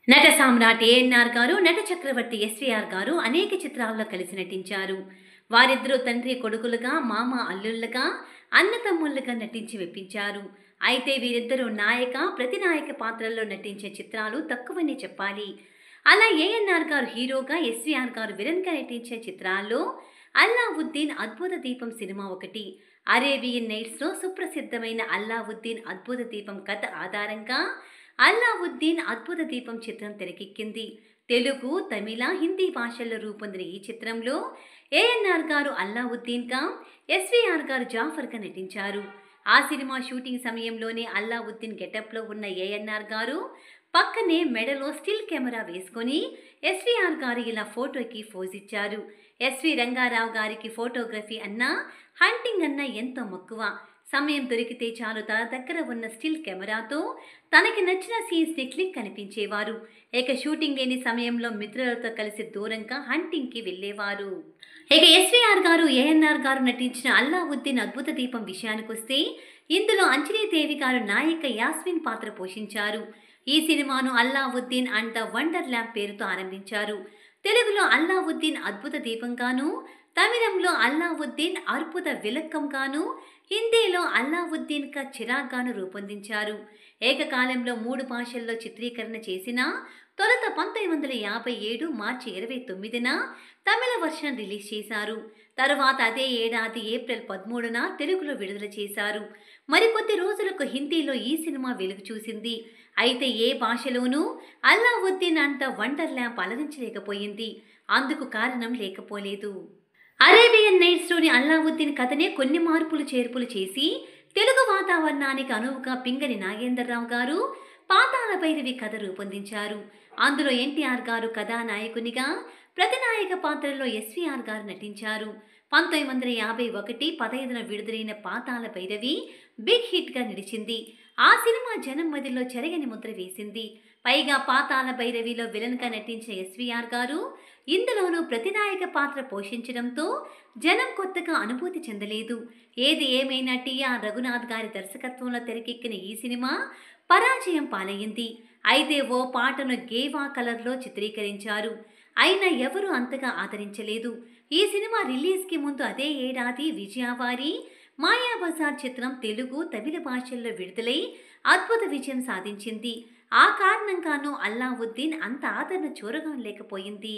నట సామ్రాట్ ఏఎన్ఆర్ గారు, నట చక్రవర్తి ఎస్వీఆర్ గారు అనేక చిత్రాల్లో కలిసి నటించారు. వారిద్దరూ తండ్రి కొడుకులుగా, మామ అల్లుళ్ళుగా, అన్నతమ్ముళ్ళుగా నటించి మెప్పించారు. అయితే వీరిద్దరూ నాయక, ప్రతినాయక పాత్రల్లో నటించే చిత్రాలు తక్కువనే చెప్పాలి. అలా ఏఎన్ఆర్ గారు హీరోగా, ఎస్వీఆర్ గారు విలన్గా నటించే చిత్రాల్లో అల్లావుద్దీన్ అద్భుత దీపం సినిమా ఒకటి. అరేబియన్ నైట్స్లో సుప్రసిద్ధమైన అల్లావుద్దీన్ అద్భుత దీపం కథ ఆధారంగా అల్లావుద్దీన్ అద్భుత దీపం చిత్రం తెరకెక్కింది. తెలుగు, తమిళ, హిందీ భాషల్లో రూపొందిన ఈ చిత్రంలో ఏఎన్ఆర్ గారు అల్లావుద్దీన్గా, ఎస్వీఆర్ గారు జాఫర్గా నటించారు. ఆ సినిమా షూటింగ్ సమయంలోనే అల్లావుద్దీన్ గెటప్లో ఉన్న ఏఎన్ఆర్ గారు పక్కనే మెడలో స్టిల్ కెమెరా వేసుకొని ఎస్వీఆర్ గారు ఇలా ఫోటోకి ఫోజ్ ఇచ్చారు. ఎస్వి రంగారావు గారికి ఫోటోగ్రఫీ అన్నా, హంటింగ్ అన్నా ఎంతో మక్కువ. సమయం దొరికితే చాలు తన దగ్గర ఉన్న స్టిల్ కెమెరాతో తనకి నచ్చిన సీన్స్ని క్లిక్ కనిపించేవారు. ఇక షూటింగ్ లేని సమయంలో మిత్రులతో కలిసి దూరంగా హంటింగ్కి వెళ్ళేవారు. ఇక ఎస్వీఆర్ గారు, ఏఎన్ఆర్ గారు నటించిన అల్లావుద్దీన్ అద్భుత దీపం విషయానికొస్తే ఇందులో అంజలీదేవి గారు నాయిక యాస్మిన్ పాత్ర పోషించారు. ఈ సినిమాను Allauddin and the wonder Lamp పేరుతో ఆరంభించారు. తెలుగులో అల్లావుద్దీన్ అద్భుత దీపంగాను, తమిళంలో అల్లావుద్దీన్ అర్బుద విలక్కంగాను, హిందీలో అల్లావుద్దీన్ కా చిరాగ్గాను రూపొందించారు. ఏకకాలంలో 3 భాషల్లో చిత్రీకరణ చేసిన తొలుత 1957 మార్చి 29న తమిళ వర్షన్ రిలీజ్ చేశారు. తరువాత అదే ఏడాది ఏప్రిల్ 13న తెలుగులో విడుదల చేశారు. మరికొద్ది రోజులకు హిందీలో ఈ సినిమా వెలుగు చూసింది. అయితే ఏ భాషలోనూ Allauddin and the wonder lamp అలరించలేకపోయింది. అందుకు కారణం లేకపోలేదు. అరేబియన్ నైట్స్లోని అల్లావుద్దీన్ కథనే కొన్ని మార్పులు చేర్పులు చేసి తెలుగు వాతావరణానికి అనువుగా పింగళి నాగేంద్రరావు గారు పాతాళ భైరవి కథ రూపొందించారు. అందులో ఎన్టీఆర్ గారు కథానాయకునిగా, ప్రతినాయక పాత్రలో ఎస్వీఆర్ గారు నటించారు. 1951 15న విడుదలైన పాతాళ భైరవి బిగ్ హిట్గా నిలిచింది. ఆ సినిమా జనం మదిలో చెరగని ముద్ర వేసింది. పైగా పాతాళ భైరవిలో విలన్గా నటించిన ఎస్వీఆర్ గారు ఇందులోనూ ప్రతినాయక పాత్ర పోషించడంతో జనం కొత్తగా అనుభూతి చెందలేదు. ఏది ఏమైనా టిఆర్ రఘునాథ్ గారి దర్శకత్వంలో తెరకెక్కిన ఈ సినిమా పరాజయం పాలయ్యింది. అయితే ఓ పాటను గేవా కలర్లో చిత్రీకరించారు. అయినా ఎవరూ అంతగా ఆదరించలేదు. ఈ సినిమా రిలీజ్కి ముందు అదే ఏడాది విజయవారి, మాయాబజార్ చిత్రం తెలుగు, తమిళ భాషల్లో విడుదలై అద్భుత విజయం సాధించింది. ఆ కారణంగానూ అల్లావుద్దీన్ అంత ఆదరణ చూరగలేకపోయింది.